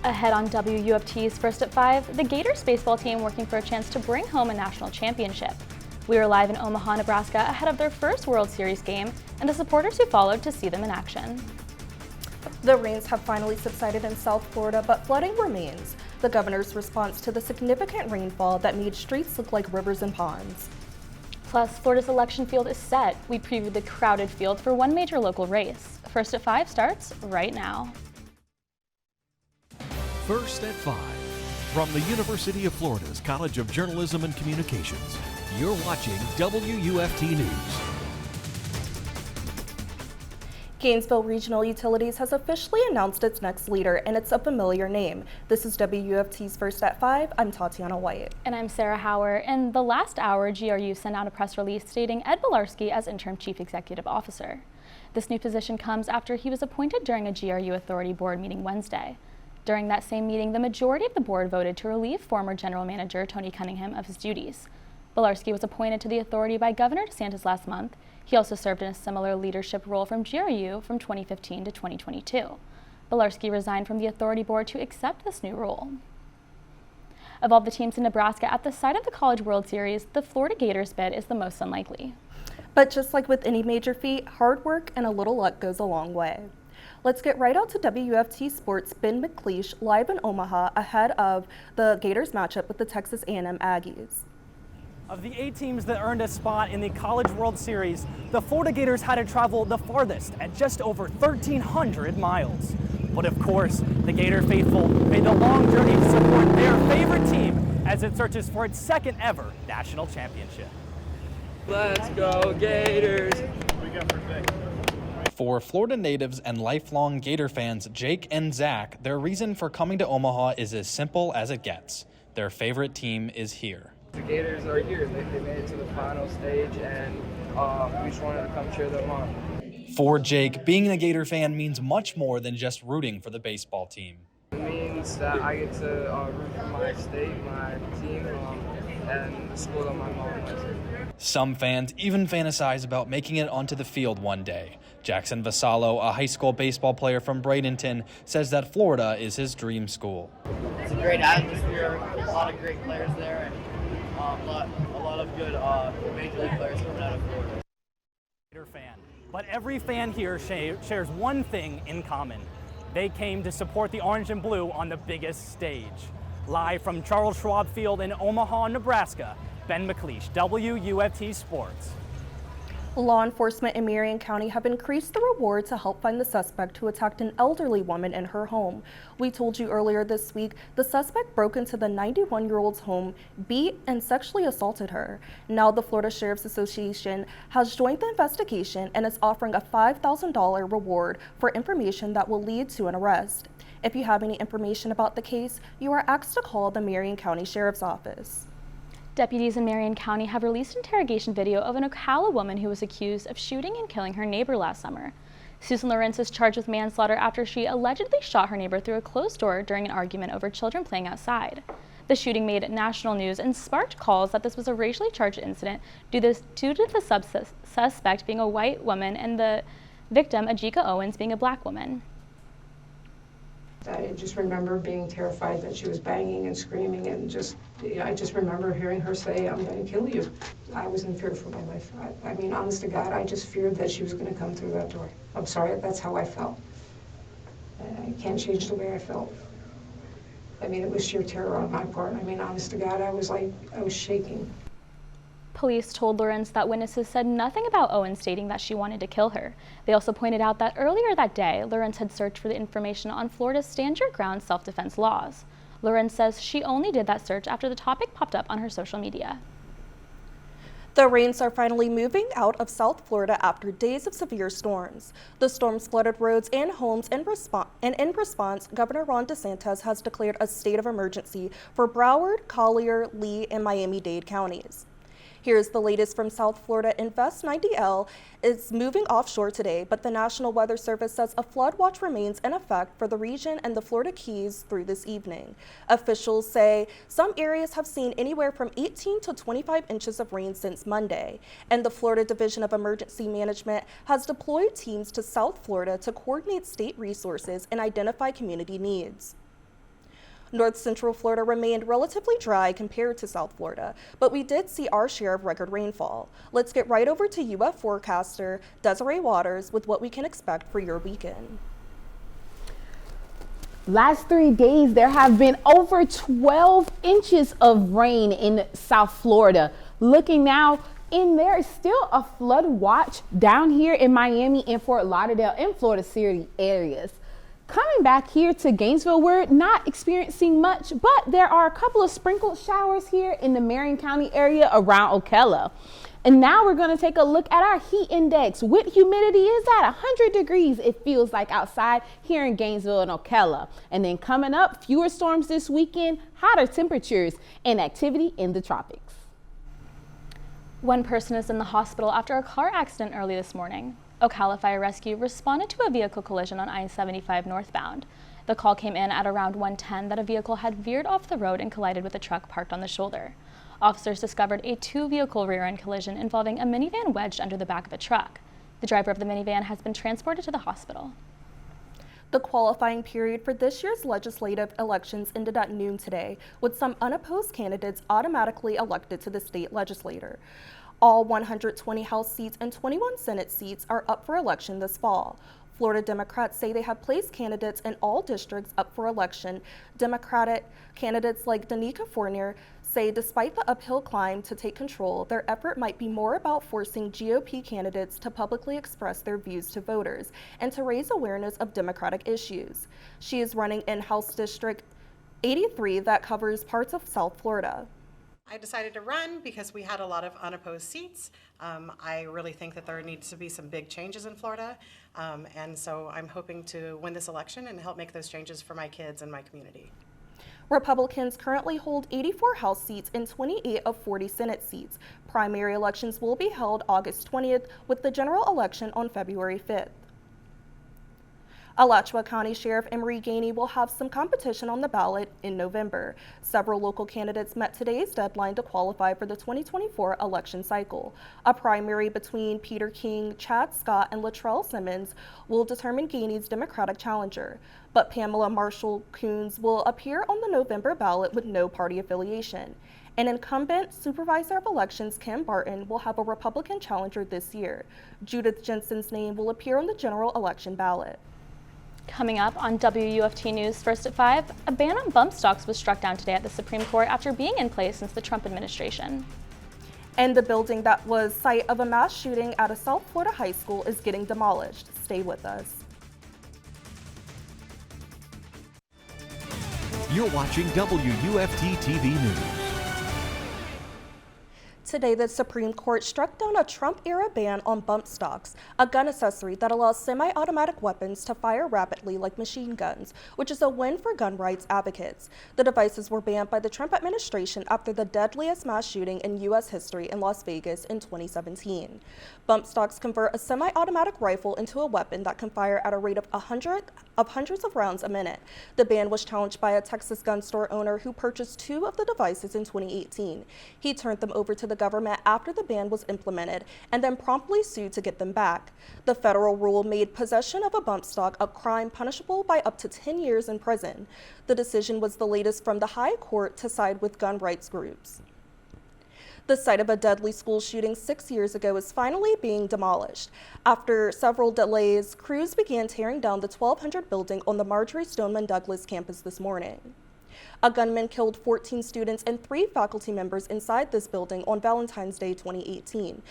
Ahead on WUFT's First at 5, the Gators baseball team working for a chance to bring home a national championship. We were live in Omaha, Nebraska ahead of their first World Series game and the supporters who followed to see them in action. The rains have finally subsided in South Florida, but flooding remains. The governor's response to the significant rainfall that made streets look like rivers and ponds. Plus, Florida's election field is set. We previewed the crowded field for one major local race. First at 5 starts right now. First at 5, from the University of Florida's College of Journalism and Communications, you're watching WUFT News. Gainesville Regional Utilities has officially announced its next leader, and it's a familiar name. This is WUFT's First at 5. I'm Tatyana White. And I'm Sarah Hauer. In the last hour, GRU sent out a press release stating Ed Bilarski as interim chief executive officer. This new position comes after he was appointed during a GRU Authority board meeting Wednesday. During that same meeting, the majority of the board voted to relieve former general manager Tony Cunningham of his duties. Bilarski was appointed to the authority by Governor DeSantis last month. He also served in a similar leadership role from GRU from 2015 to 2022. Bilarski resigned from the authority board to accept this new role. Of all the teams in Nebraska at the site of the College World Series, the Florida Gators bid is the most unlikely. But just like with any major feat, hard work and a little luck goes a long way. Let's get right out to WUFT Sports' Ben McLeish live in Omaha ahead of the Gators matchup with the Texas A&M Aggies. Of the 8 teams that earned a spot in the College World Series, the Florida Gators had to travel the farthest at just over 1,300 miles. But of course, the Gator faithful made the long journey to support their favorite team as it searches for its second ever national championship. Let's go Gators! For Florida natives and lifelong Gator fans Jake and Zach, their reason for coming to Omaha is as simple as it gets. Their favorite team is here. The Gators are here. They made it to the final stage, and we just wanted to come cheer them on. For Jake, being a Gator fan means much more than just rooting for the baseball team. It means that I get to root for my state, my team, and the school that my mom was in. Some fans even fantasize about making it onto the field one day. Jackson Vasallo, a high school baseball player from Bradenton, says that Florida is his dream school. It's a great atmosphere, a lot of great players there, and a lot of good major league players coming out of Florida. Fan. But every fan here shares one thing in common. They came to support the orange and blue on the biggest stage. Live from Charles Schwab Field in Omaha, Nebraska, Ben McLeish, WUFT Sports. Law enforcement in Marion County have increased the reward to help find the suspect who attacked an elderly woman in her home. We told you earlier this week the suspect broke into the 91-year-old's home, beat and sexually assaulted her. Now the Florida Sheriff's Association has joined the investigation and is offering a $5,000 reward for information that will lead to an arrest. If you have any information about the case, you are asked to call the Marion County Sheriff's Office. Deputies in Marion County have released interrogation video of an Ocala woman who was accused of shooting and killing her neighbor last summer. Susan Lawrence is charged with manslaughter after she allegedly shot her neighbor through a closed door during an argument over children playing outside. The shooting made national news and sparked calls that this was a racially charged incident due to the suspect being a white woman and the victim, Ajika Owens, being a black woman. I just remember being terrified that she was banging and screaming, and I just remember hearing her say, "I'm going to kill you." I was in fear for my life. I mean, honest to God, I just feared that she was going to come through that door. I'm sorry, that's how I felt. I can't change the way I felt. I mean, it was sheer terror on my part. I mean, honest to God, I was shaking. Police told Lawrence that witnesses said nothing about Owens stating that she wanted to kill her. They also pointed out that earlier that day, Lawrence had searched for the information on Florida's Stand Your Ground self-defense laws. Lawrence says she only did that search after the topic popped up on her social media. The rains are finally moving out of South Florida after days of severe storms. The storms flooded roads and homes in response, Governor Ron DeSantis has declared a state of emergency for Broward, Collier, Lee, and Miami-Dade counties. Here's the latest from South Florida. Invest 90L is moving offshore today, but the National Weather Service says a flood watch remains in effect for the region and the Florida Keys through this evening. Officials say some areas have seen anywhere from 18 to 25 inches of rain since Monday, and the Florida Division of Emergency Management has deployed teams to South Florida to coordinate state resources and identify community needs. North Central Florida remained relatively dry compared to South Florida, but we did see our share of record rainfall. Let's get right over to UF forecaster Desiree with what we can expect for your weekend. Last 3 days, there have been over 12 inches of rain in South Florida. Looking now, and there is still a flood watch down here in Miami and Fort Lauderdale and Florida City areas. Coming back here to Gainesville, we're not experiencing much, but there are a couple of sprinkled showers here in the Marion County area around Ocala. And now we're going to take a look at our heat index. With humidity is at 100 degrees, it feels like outside here in Gainesville and Ocala. And then coming up, fewer storms this weekend, hotter temperatures, and activity in the tropics. One person is in the hospital after a car accident early this morning. Ocala Fire Rescue responded to a vehicle collision on I-75 northbound. The call came in at around 1:10 that a vehicle had veered off the road and collided with a truck parked on the shoulder. Officers discovered a two-vehicle rear-end collision involving a minivan wedged under the back of a truck. The driver of the minivan has been transported to the hospital. The qualifying period for this year's legislative elections ended at noon today, with some unopposed candidates automatically elected to the state legislature. All 120 House seats and 21 Senate seats are up for election this fall. Florida Democrats say they have placed candidates in all districts up for election. Democratic candidates like Danica Fournier say despite the uphill climb to take control, their effort might be more about forcing GOP candidates to publicly express their views to voters and to raise awareness of Democratic issues. She is running in House District 83 that covers parts of South Florida. I decided to run because we had a lot of unopposed seats. I really think that there needs to be some big changes in Florida, and so I'm hoping to win this election and help make those changes for my kids and my community. Republicans currently hold 84 House seats and 28 of 40 Senate seats. Primary elections will be held August 20th, with the general election on February 5th. Alachua County Sheriff Emery Gainey will have some competition on the ballot in November. Several local candidates met today's deadline to qualify for the 2024 election cycle. A primary between Peter King, Chad Scott, and Latrell Simmons will determine Gainey's Democratic challenger. But Pamela Marshall-Coons will appear on the November ballot with no party affiliation. An incumbent Supervisor of Elections, Kim Barton, will have a Republican challenger this year. Judith Jensen's name will appear on the general election ballot. Coming up on WUFT News First at 5, a ban on bump stocks was struck down today at the Supreme Court after being in place since the Trump administration. And the building that was site of a mass shooting at a South Florida high school is getting demolished. Stay with us. You're watching WUFT-TV News. Today, the Supreme Court struck down a Trump-era ban on bump stocks, a gun accessory that allows semi-automatic weapons to fire rapidly like machine guns, which is a win for gun rights advocates. The devices were banned by the Trump administration after the deadliest mass shooting in U.S. history in Las Vegas in 2017. Bump stocks convert a semi-automatic rifle into a weapon that can fire at a rate of hundreds of rounds a minute. The ban was challenged by a Texas gun store owner who purchased two of the devices in 2018. He turned them over to the government after the ban was implemented and then promptly sued to get them back. The federal rule made possession of a bump stock a crime punishable by up to 10 years in prison. The decision was the latest from the High Court to side with gun rights groups. The site of a deadly school shooting 6 years ago is finally being demolished. After several delays, crews began tearing down the 1200 building on the Marjorie Stoneman Douglas campus this morning. A gunman killed 14 students and 3 faculty members inside this building on Valentine's Day 2018.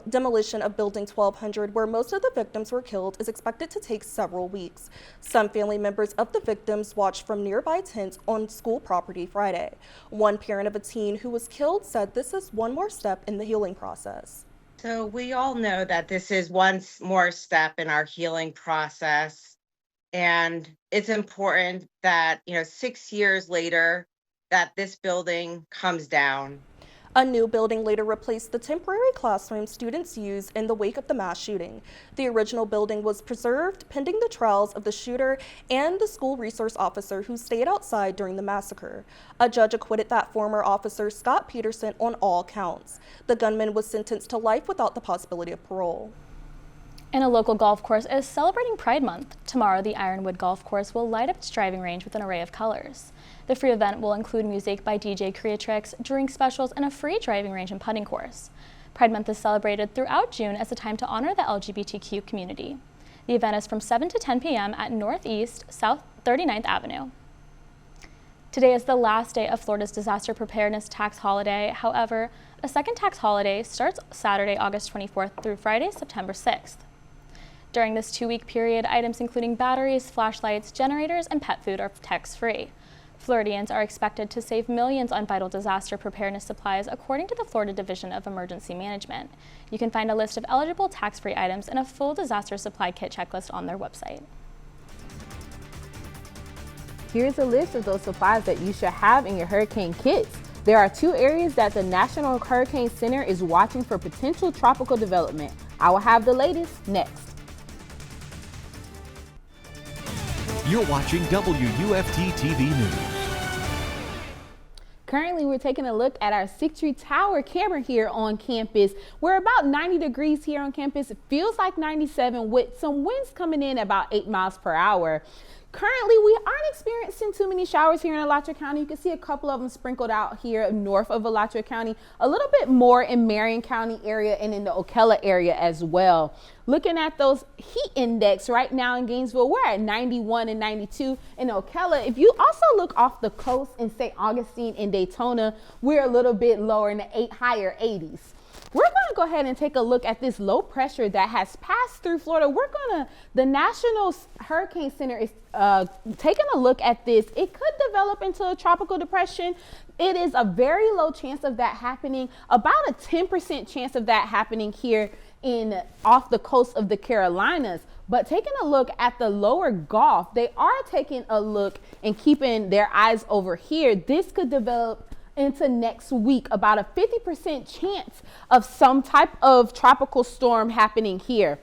Demolition of Building 1200, where most of the victims were killed, is expected to take several weeks. Some family members of the victims watched from nearby tents on school property Friday. One parent of a teen who was killed said this is one more step in the healing process. So we all know that this is one more step in our healing process. And it's important that, 6 years later, that this building comes down. A new building later replaced the temporary classroom students used in the wake of the mass shooting. The original building was preserved pending the trials of the shooter and the school resource officer who stayed outside during the massacre. A judge acquitted that former officer, Scott Peterson, on all counts. The gunman was sentenced to life without the possibility of parole. And a local golf course is celebrating Pride Month. Tomorrow, the Ironwood Golf Course will light up its driving range with an array of colors. The free event will include music by DJ Creatrix, drink specials, and a free driving range and putting course. Pride Month is celebrated throughout June as a time to honor the LGBTQ community. The event is from 7 to 10 p.m. at Northeast South 39th Avenue. Today is the last day of Florida's disaster preparedness tax holiday. However, a second tax holiday starts Saturday, August 24th through Friday, September 6th. During this 2-week period, items including batteries, flashlights, generators, and pet food are tax-free. Floridians are expected to save millions on vital disaster preparedness supplies, according to the Florida Division of Emergency Management. You can find a list of eligible tax-free items and a full disaster supply kit checklist on their website. Here's a list of those supplies that you should have in your hurricane kits. There are 2 areas that the National Hurricane Center is watching for potential tropical development. I will have the latest next. You're watching WUFT-TV News. Currently, we're taking a look at our 6th Street Tower camera here on campus. We're about 90 degrees here on campus. It feels like 97 with some winds coming in about 8 miles per hour. Currently, we aren't experiencing too many showers here in Alachua County. You can see a couple of them sprinkled out here north of Alachua County, a little bit more in Marion County area and in the Ocala area as well. Looking at those heat index right now in Gainesville, we're at 91 and 92 in Ocala. If you also look off the coast in St. Augustine and Daytona, we're a little bit lower in the higher 80s. We're going to go ahead and take a look at this low pressure that has passed through Florida. The National Hurricane Center is taking a look at this. It could develop into a tropical depression. It is a very low chance of that happening, about a 10% chance of that happening here off the coast of the Carolinas. But taking a look at the lower Gulf, they are taking a look and keeping their eyes over here. This could develop into next week, about a 50% chance of some type of tropical storm happening here.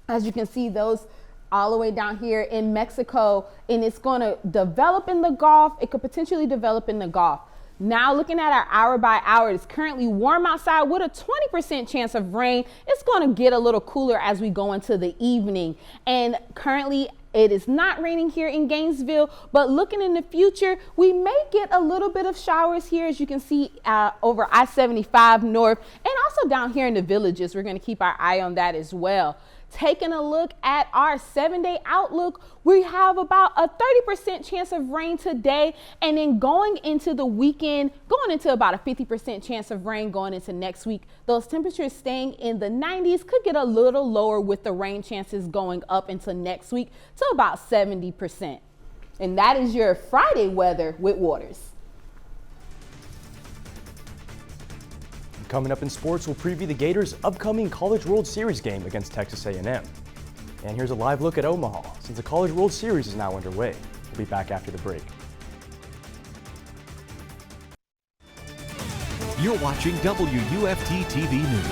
As you can see, those all the way down here in Mexico, and it's going to develop in the Gulf. It could potentially develop in the Gulf. Now looking at our hour by hour, it's currently warm outside with a 20% chance of rain. It's going to get a little cooler as we go into the evening. And currently it is not raining here in Gainesville, but looking in the future, we may get a little bit of showers here, as you can see over I-75 north and also down here in the villages. We're going to keep our eye on that as well. Taking a look at our 7-day outlook, we have about a 30% chance of rain today, and then going into the weekend, going into about a 50% chance of rain going into next week. Those temperatures staying in the 90s, could get a little lower with the rain chances going up into next week to about 70%. And that is your Friday weather with Waters. Coming up in sports, we'll preview the Gators' upcoming College World Series game against Texas A&M. And here's a live look at Omaha, since the College World Series is now underway. We'll be back after the break. You're watching WUFT-TV News.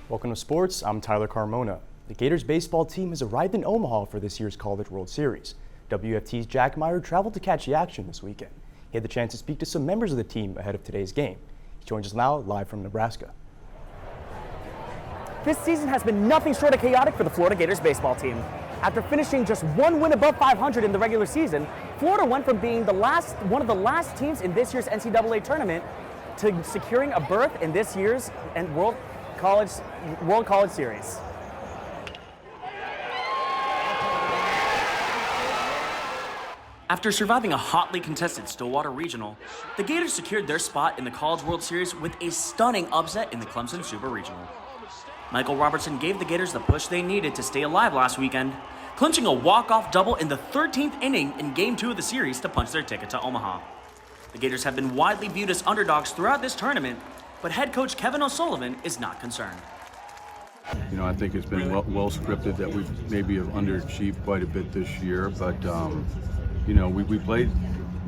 Welcome to sports. I'm Tyler Carmona. The Gators baseball team has arrived in Omaha for this year's College World Series. WFT's Jack Meyer traveled to catch the action this weekend. He had the chance to speak to some members of the team ahead of today's game. He joins us now live from Nebraska. This season has been nothing short of chaotic for the Florida Gators baseball team. After finishing just 1 win above 500 in the regular season, Florida went from being one of the last teams in this year's NCAA tournament to securing a berth in this year's World College Series. After surviving a hotly contested Stillwater Regional, the Gators secured their spot in the College World Series with a stunning upset in the Clemson Super Regional. Michael Robertson gave the Gators the push they needed to stay alive last weekend, clinching a walk-off double in the 13th inning in Game 2 of the series to punch their ticket to Omaha. The Gators have been widely viewed as underdogs throughout this tournament, but head coach Kevin O'Sullivan is not concerned. You know, I think it's been well scripted that we maybe have underachieved quite a bit this year, but you know, we played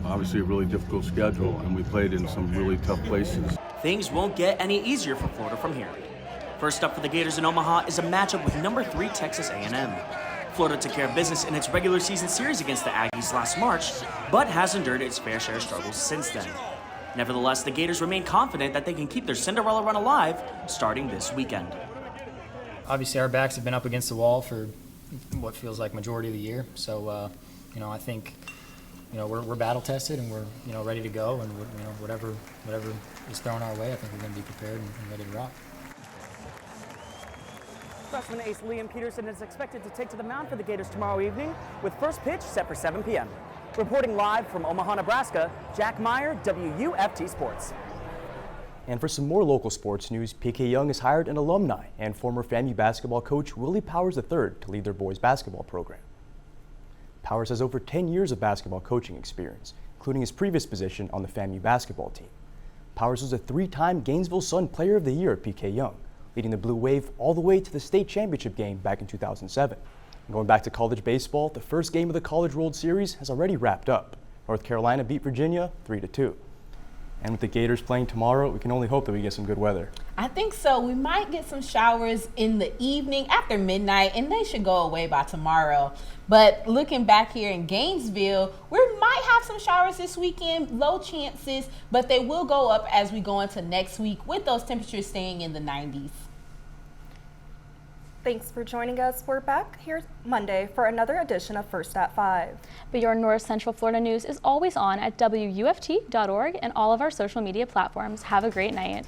obviously a really difficult schedule, and we played in some really tough places. Things won't get any easier for Florida from here. First up for the Gators in Omaha is a matchup with number 3 Texas A&M. Florida took care of business in its regular season series against the Aggies last March, but has endured its fair share of struggles since then. Nevertheless, the Gators remain confident that they can keep their Cinderella run alive starting this weekend. obviously our backs have been up against the wall for what feels like majority of the year. So, I think, we're battle tested and we're, ready to go, and whatever is thrown our way, I think we're going to be prepared and ready to rock. Freshman ace Liam Peterson is expected to take to the mound for the Gators tomorrow evening, with first pitch set for 7 p.m. Reporting live from Omaha, Nebraska, Jack Meyer, WUFT Sports. And for some more local sports news, PK Yonge has hired an alumni and former FAMU basketball coach Willie Powers III to lead their boys basketball program. Powers has over 10 years of basketball coaching experience, including his previous position on the FAMU basketball team. Powers was a 3-time Gainesville Sun Player of the Year at PK Yonge, leading the Blue Wave all the way to the state championship game back in 2007. And going back to college baseball, the first game of the College World Series has already wrapped up. North Carolina beat Virginia 3-2. And with the Gators playing tomorrow, we can only hope that we get some good weather. I think so. We might get some showers in the evening after midnight, and they should go away by tomorrow. But looking back here in Gainesville, we might have some showers this weekend, low chances, but they will go up as we go into next week with those temperatures staying in the 90s. Thanks for joining us. We're back here Monday for another edition of First at 5. But your North Central Florida news is always on at WUFT.org and all of our social media platforms. Have a great night.